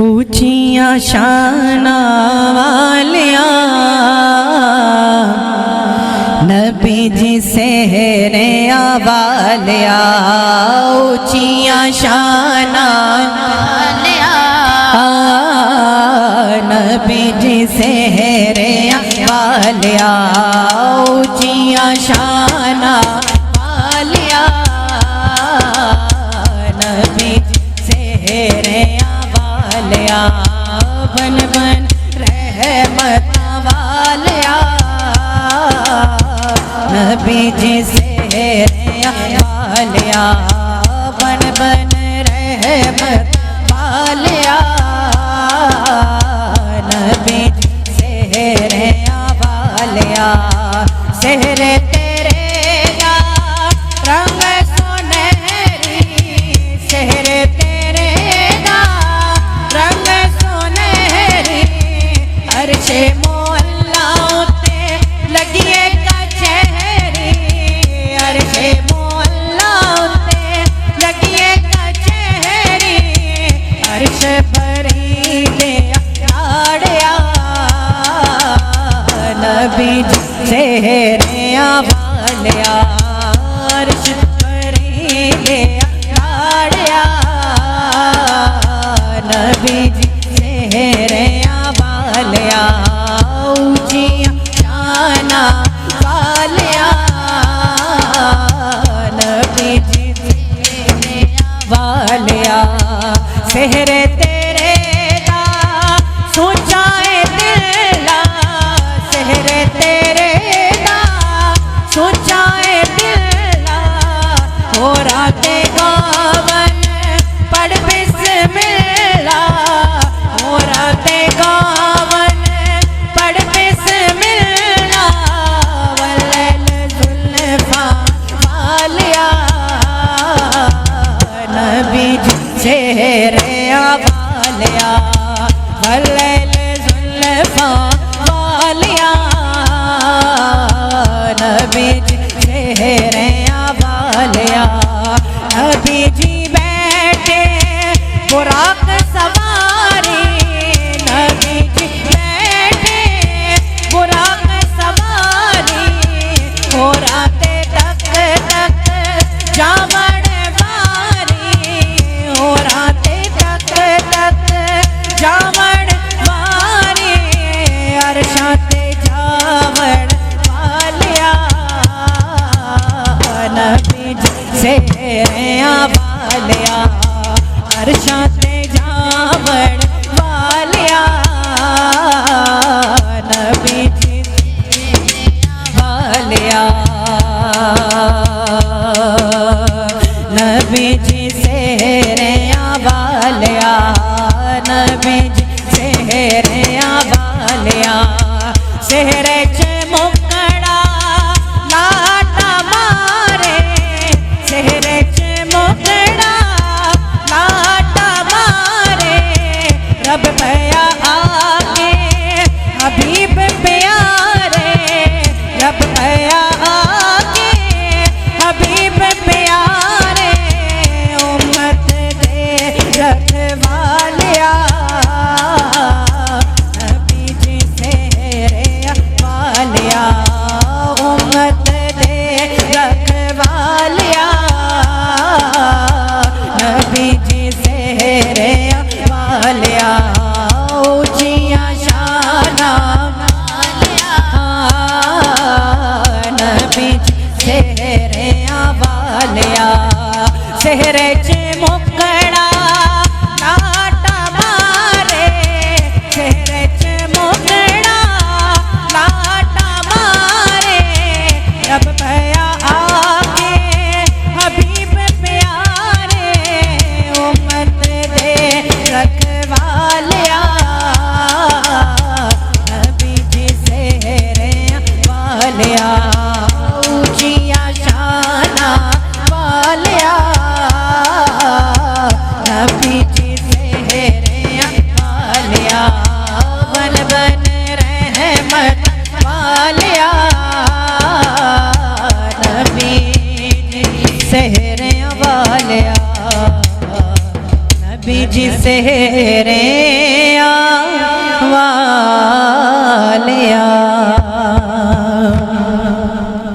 ऊंचियां शाना वालिया नबी जी सेहरे वालिया ऊंचियां शाना वालिया नबी जी सेहरे वालिया ऊंचियां शाना वालिया नबी जी सेहरे वालिया बन बन रहमत वालिया नबी जी सेहरे वालिया बन बन रहमत वालिया नबी जी सेहरे वालिया सेहरे तेरे दा रंग सुनहरी सेहरे तेरे दा रंग सुनहरी अर्शे मोहल्ला उते लगिए कचहरी अर्शे मोहल्ला उते लगिए कचहरी अर्श भरी दे आड़िया नबी जी सेहरे वालिया अर्श भरी दे आड़िया नबी जी सेहरे वालिया ऊंचियां शाना वालिया नबी जी सेहरे वालिया सेहरे तेरे दा सोचाए दिला सेहरे तेरे दा सोचाए दिला हो राते गावन पढ़ बिस्मिल्लाह हो राते गावन पढ़ बिस्मिल्लाह वल्लैल जुल्फा वालिया नबी जी सेहरे वालिया वल्लैल जुल्फा वालिया नबी जी सेहरे वालिया नबी जी बैठे बुराक सवारी नबी जी बैठे बुराक सवारी हो राते तक तक जावण वारी हो राते तक तक जावण वारी अरशाते जावण वालिया नबी जी सेहरे वालिया अरशाते जावण वालिया नबी जी वालिया नबी जी सेहरे वालिया नबी जी सेहरे वालिया सेहरे च मुकड़ा लाटा मारे सेहरे च मुकड़ा लाटा मारे रब भया आगे हबीब प्यारे रब भया आगे हबीब प्यारे उम्मत दे रखवालिया नबी जी सेहरे वालिया उम्मत दे रखवालिया नबी जी सेहरे वालिया ऊंचियां शाना वालिया नबी जी सेहरे वालिया सेहरे च मुकड़ा लाटा मारे सेहरे च मुकड़ा लाटा मारे रब भया आगे हबीब प्यारे उम्मत दे रखवालिया नबी जी सेहरे वालिया ऊंचियां शाना वालिया नबी जी सेहरे वालिया बन बन रहमत वालिया नबी जी सेहरे वालिया नबी जी सेहरे